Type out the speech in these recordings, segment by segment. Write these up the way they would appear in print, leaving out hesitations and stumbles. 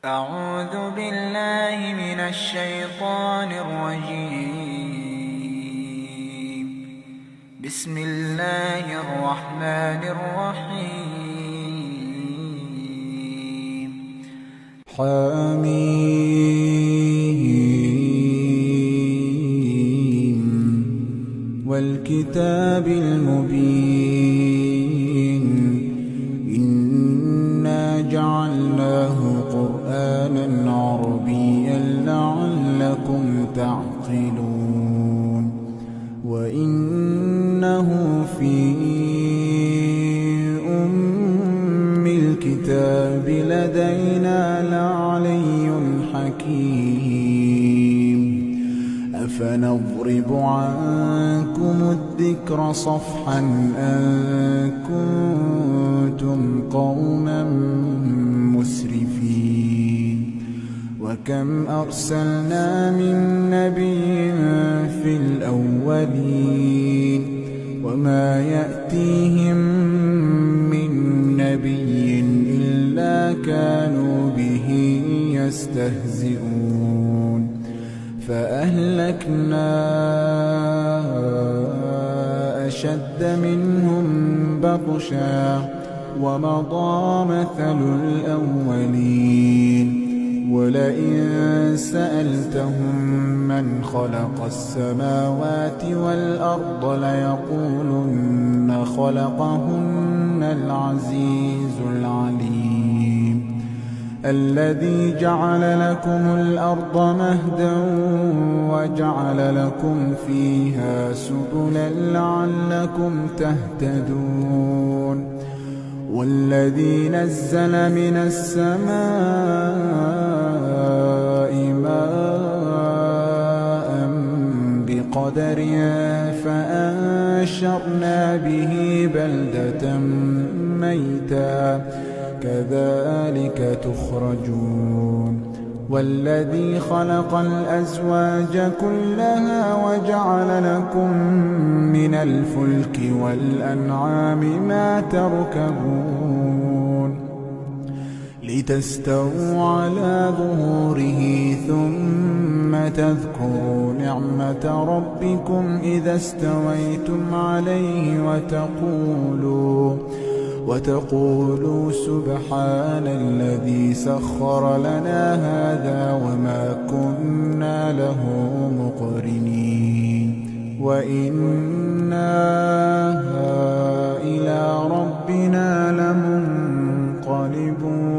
أعوذ بالله من الشيطان الرجيم. بسم الله الرحمن الرحيم. حميم والكتاب المبين إنا جعلناه قرآنا عربيا لعلكم تعقلون وإنه في أم الكتاب لدينا لعلي حكيم أفنضرب عنكم الذكر صفحا أن كنتم قوما مسرفين وكم أرسلنا من نبي في الأولين وما يأتيهم من نبي إلا كانوا به يستهزئون فأهلكنا أشد منهم بطشا ومضى مثل الأولين ولئن سألتهم من خلق السماوات والأرض ليقولن خلقهن العزيز العليم الذي جعل لكم الأرض مهدا وجعل لكم فيها سبلا لعلكم تهتدون والذي نزل من السماء ماء بقدر فأنشرنا به بلدة ميتا كذلك تخرجون والذي خلق الأزواج كلها وجعل لكم من الفلك والأنعام ما تركبون لتستووا على ظهوره ثم تذكروا نعمة ربكم إذا استويتم عليه وتقولوا سبحان الذي سخر لنا هذا وما كنا له مقرنين وإنا إلى ربنا لمنقلبون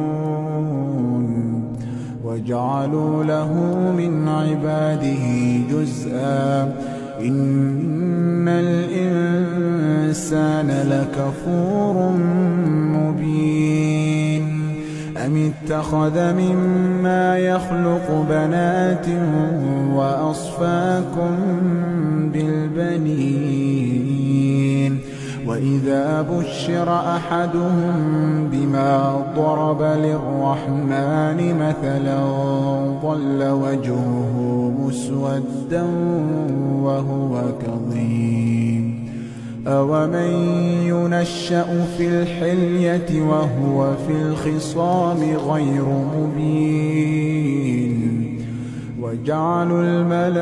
وجعلوا له من عباده جزءا إن الإنسان لكفور مبين أم اتخذ مما يخلق بنات وأصفاكم بالبنين وإذا بشر أحدهم بما ضرب للرحمن مثلا ظل وجهه مسودا وهو كظيم أومن ينشأ في الحلية وهو في الخصام غير مبين وجعلوا الملائكة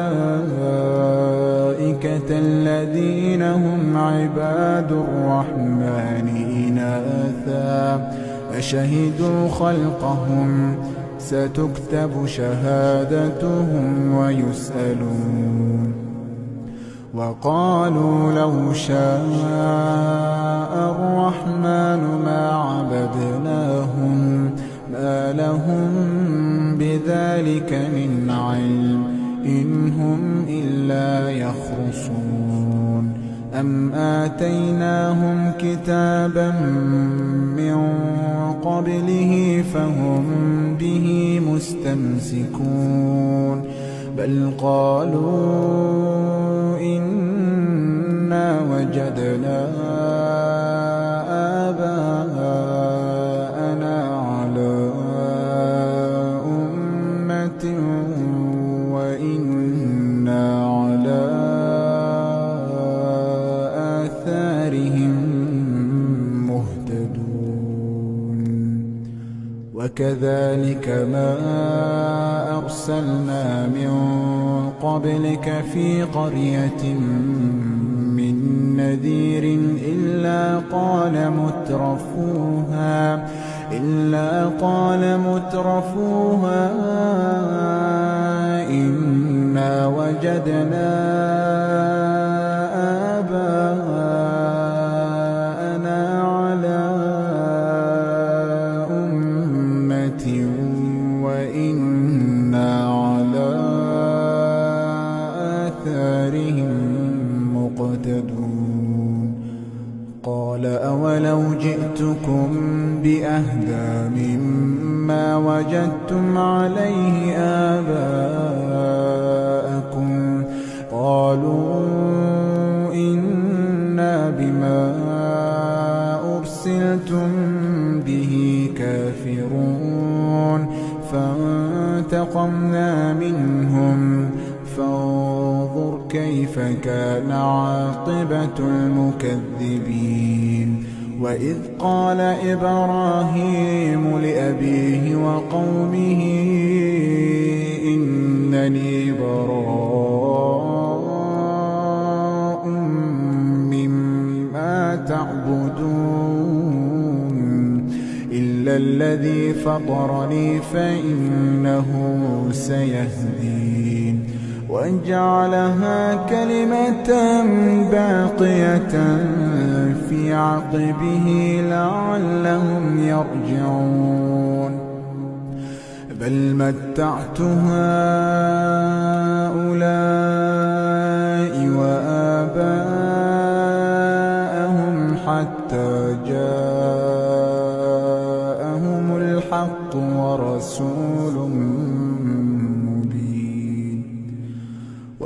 الذين هم عباد الرحمن إناثا أشهدوا خلقهم ستكتب شهادتهم ويسألون وقالوا لو شاء الرحمن ما عبدناهم ما لهم بذلك من علم إن هم إلا يخرصون أم آتيناهم كتابا من قبله فهم به مستمسكون بل قالوا إنا وجدنا آباءنا على أمة وإنا على آثارهم مهتدون وكذلك كما أرسلنا من قبلك في قرية من نذير إلا قال مترفوها إنا وجدنا آباءنا على أمة وإنا على آثارهم مقتدون قال أولو جئتكم بأهدى مما وجدتم عليه آباءكم قالوا إنا بما أرسلتم به كافرون فانتقمنا منهم فانظر كيف كان عاقبة المكذبين وإذ قال إبراهيم لأبيه وقومه إنني براء مما تعبدون إلا الذي فطرني فإنه سيهدين وجعلها كلمة باقية في عقبه لعلهم يرجعون بل متعت هؤلاء وآباءهم حتى جاءهم الحق ورسول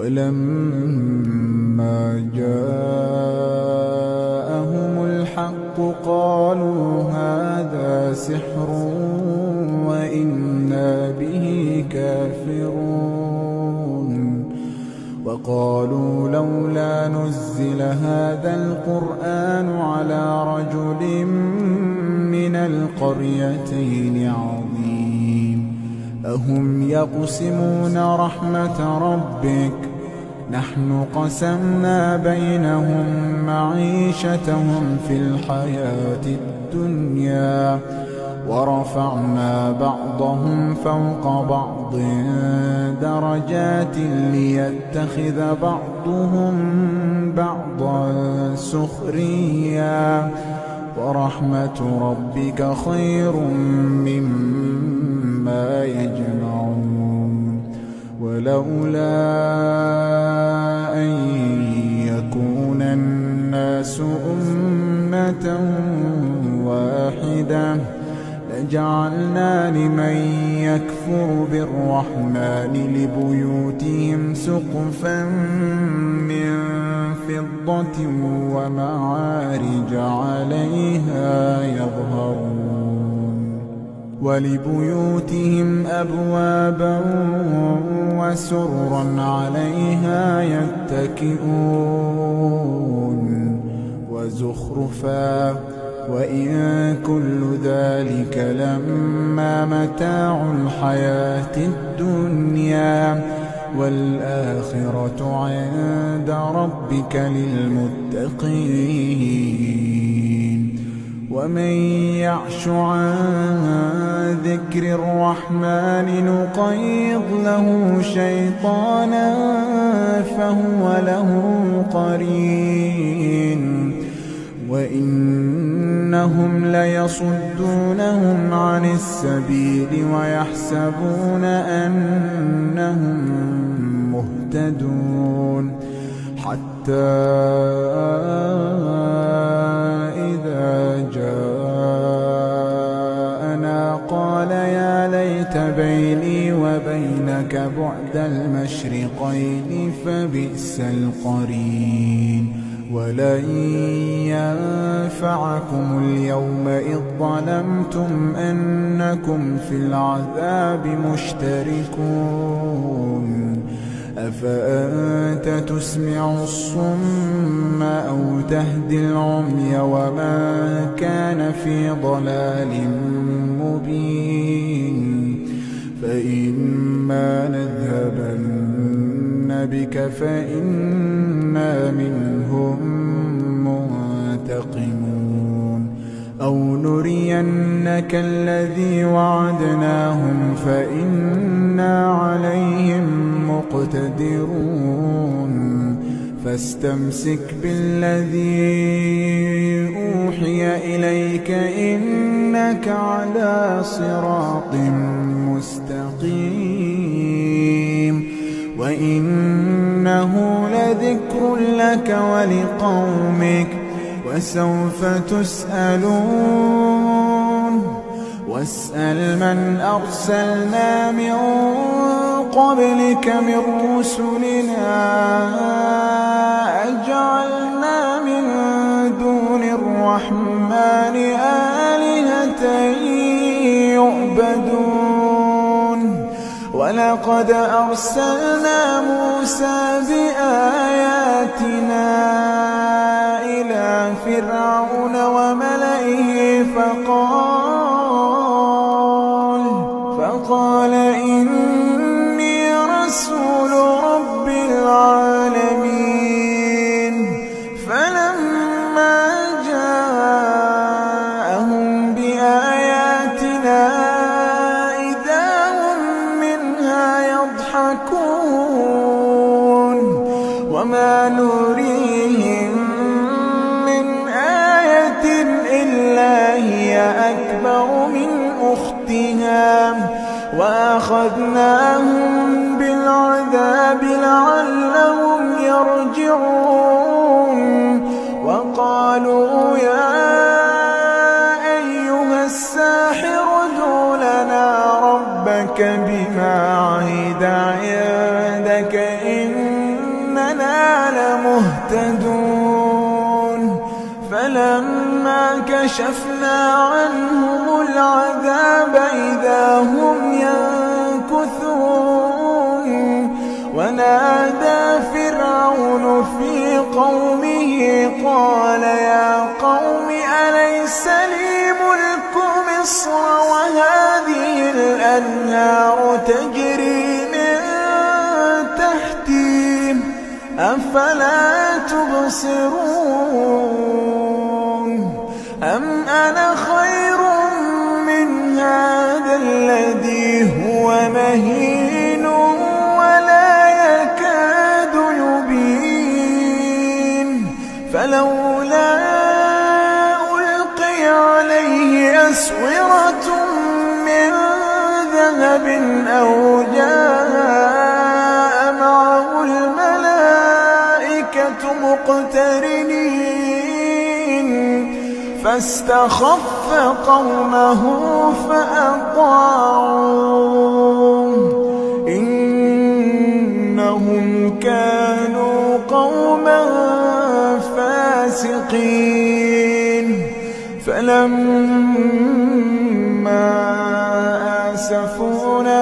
ولما جاءهم الحق قالوا هذا سحر وإنا به كافرون وقالوا لولا نزل هذا القرآن على رجل من القريتين عظيم أهم يقسمون رحمة ربك نحن قسمنا بينهم معيشتهم في الحياة الدنيا ورفعنا بعضهم فوق بعض درجات ليتخذ بعضهم بعضا سخريا ورحمة ربك خير مما يجمعون ولولا أن يكون الناس أمة واحدة لجعلنا لمن يكفر بالرحمن لبيوتهم سقفا من فضة ومعارج عليها يظهرون ولبيوتهم أبوابا وسررا عليها يتكئون وزخرفا وإن كل ذلك لما متاع الحياة الدنيا والآخرة عند ربك للمتقين ومن يعش عن ذكر الرحمن نقيض له شيطانا فهو له قرين وإنهم ليصدونهم عن السبيل ويحسبون أنهم مهتدون حتى إذا جاءنا قال يا ليت بيني وبينك بعد المشرقين فبئس القرين ولن ينفعكم اليوم إذ ظلمتم أنكم في العذاب مشتركون أفأنت تسمع الصم أو تهدي العمي وما كان في ضلال مبين فإما نذهبن بك فإنا منهم منتقمون أو نرينك الذي وعدناهم فإنا عليهم مقتدرون فاستمسك بالذي أوحي إليك إنك على صراط مستقيم وإنه لذكر لك ولقومك وسوف تسألون واسأل من أرسلنا من قبلك من رسلنا أجعلنا من دون الرحمن آلهة يعبدون ولقد أرسلنا موسى بآياتنا إلى فرعون وملئه فقال إني رسول رب العالمين فلما جاءهم بآياتنا إذا هم منها يضحكون وما نريهم من آية إلا هي أكبر من أختها وأخذناهم بالعذاب لعلهم يرجعون وقالوا يا أيها الساحر ادع لنا ربك بما عهد عندك إننا لمهتدون فلما كشفنا عنهم العذاب إذا هم ينكثون ونادى فرعون في قومه قال يا قوم أليس لي ملك مصر وهذه الأنهار تجري من تحتي أفلا تبصرون أم أنا خير من هذا الذي هو مهين ولا يكاد يبين فلولا ألقي عليه أسورة من ذهب أو جاء معه الملائكة مقترنين فاستخف قومه فأطاعوه إنهم كانوا قوما فاسقين فلما آسفونا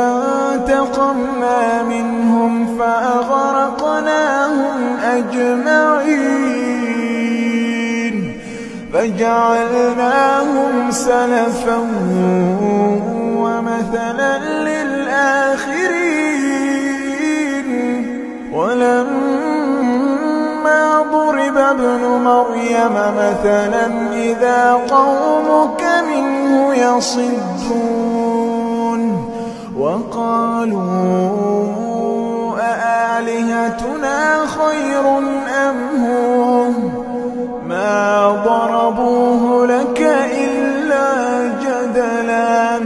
انتقمنا منهم فأغرقناهم أجمعين فجعلناهم سلفا ومثلا للآخرين ولما ضرب ابن مريم مثلا إذا قومك منه يصدون وقالوا أآلهتنا خير أم هو ما ضربوه لك إلا جدلا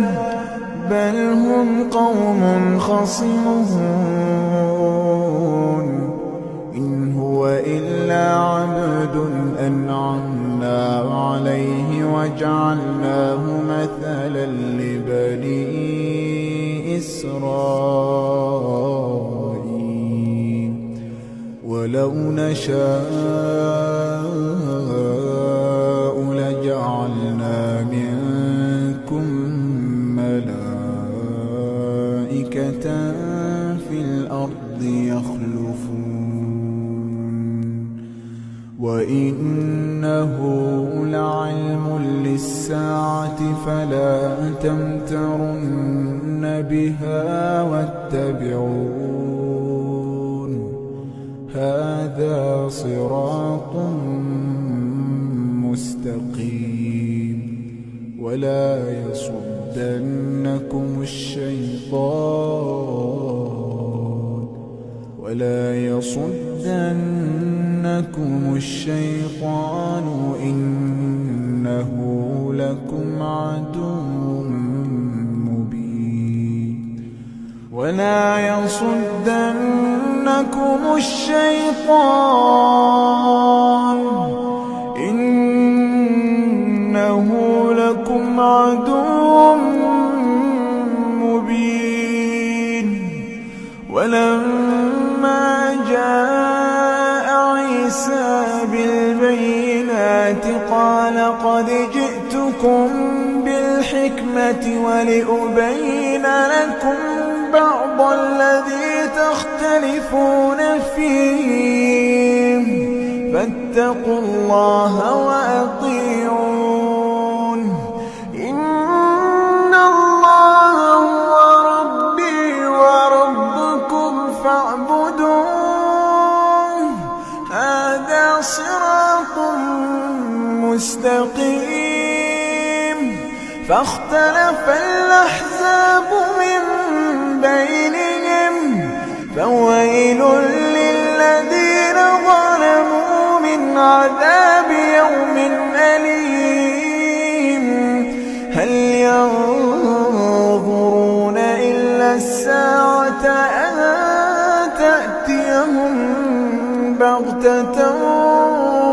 بل هم قوم خصمون إن هو إلا عبد أنعمنا عليه وجعلناه مثلا لبني إسرائيل ولو نشاء لجعلنا منكم ملائكة في الأرض يخلفون وإنه لعلم للساعة فلا تمترن بها واتبعون هذا صراط مستقيم ولا يصدنكم الشيطان إنه لكم عدو مبين ولا يصدنكم الشيطان إنه لكم عدو مبين ولما جاء عيسى بالبينات قال قد جئتكم بالحكمة ولأبين لكم بعض الذي تختلفون فيه فاتقوا الله وأطيعون إن الله هو ربي وربكم فاعبدوه هذا صراط مستقيم فاختلف الأحزاب من بينهم فويل للذين ظلموا من عذاب يوم أليم هل ينظرون إلا الساعة أن تأتيهم بغتة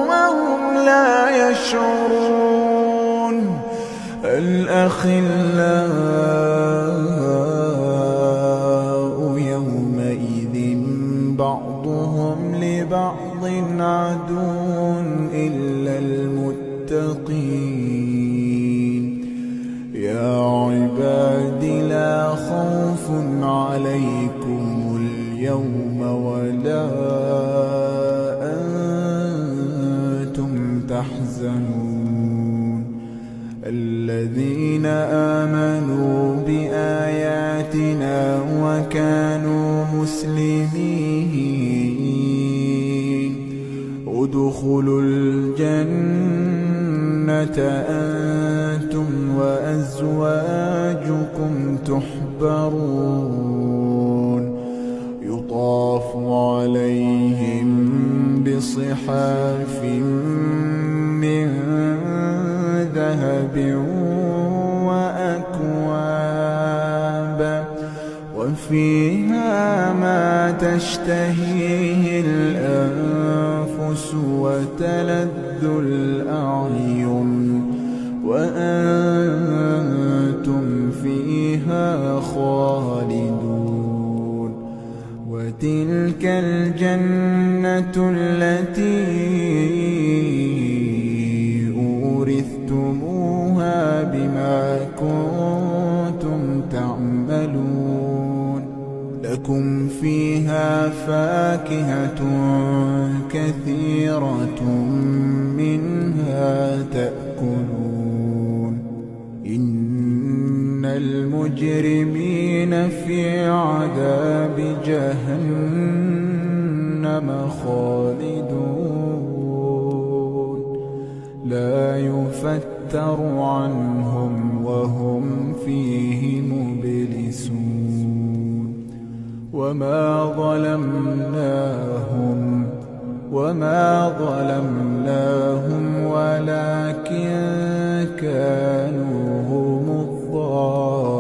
وهم لا يشعرون الأخلاء يومئذ بعضهم لبعض عدو إلا المتقين يا عباد لا خوف عليكم اليوم ولا أنتم تحزنون الذين آمنوا بآياتنا وكانوا مسلمين ادخلوا الجنة أنتم وأزواجكم تحبرون يطاف عليهم بصحاف من ذهب وأكواب وفيها ما تشتهيه الأنفس وتلذ الأعين وأنتم فيها خالدون وتلك الجنة التي أورثتموها بما كنتم تعملون لكم فيها فاكهة كثيرة منها تأكلون إن المجرمين في عذاب جهنم خالدون لا يفتر عنهم وهم فيه مبلسون وما ظلمناهم ولكن كانوا هم الظالمين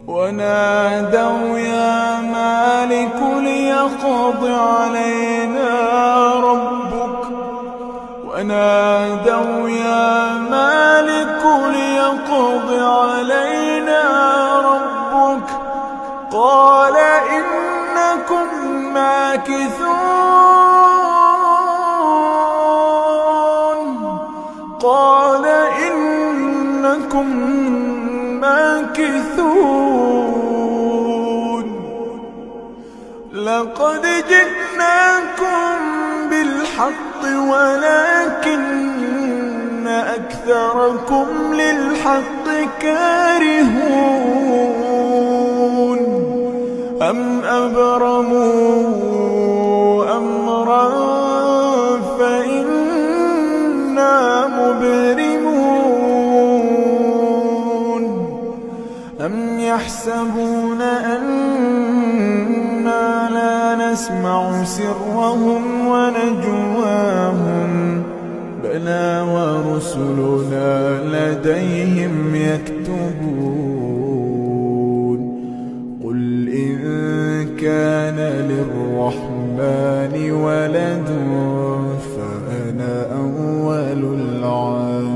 ونادوا يا مالك ليقض علينا ربك قال إنكم ماكثون لقد جئناكم بالحق ولكن أكثركم للحق كارهون أم أبرموا أمرا فإنا مبرمون أم يحسبون أنا لا نسمع سرهم ونجواهم بلى ورسلنا لديهم يكتبون قل إن كان للرحمن ولد فأنا أول العابدين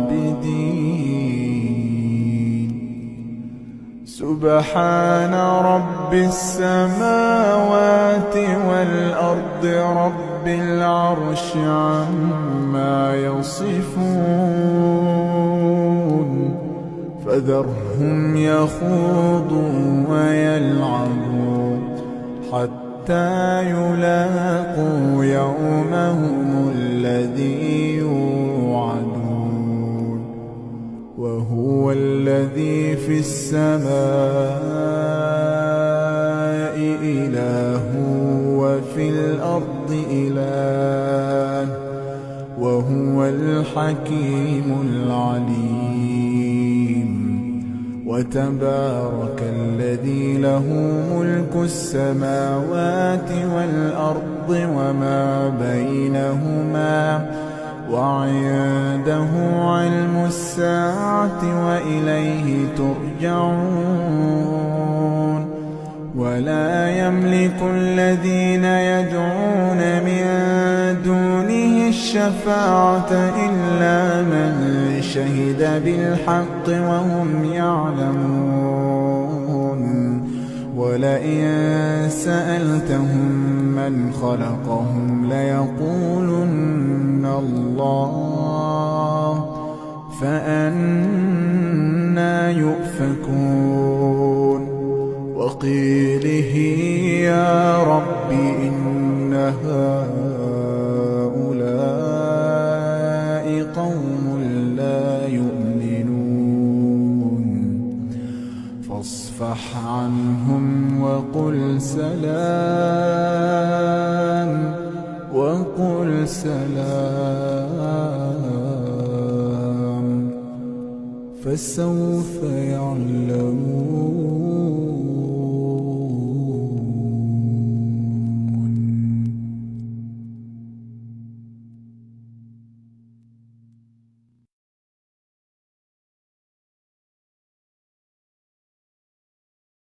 سبحان رب السماوات والأرض رب العرش عما يصفون فذرهم يخوضوا ويلعبوا حتى يلاقوا يومهم الذي يوعدون وهو الذي في السماء إله وفي الأرض إله وهو الحكيم العليم وتبارك الذي له ملك السماوات والأرض وما بينهما وعنده علم الساعة وإليه ترجعون ولا يملك الذين يدعون من دونه الشفاعة إلا من شهد بالحق وهم يعلمون ولئن سألتهم من خلقهم ليقولن الله فأنى يؤفكون وقيله يا رب إن هؤلاء قوم لا يؤمنون فاصفح عنهم وقل سلام فسوف يعلمون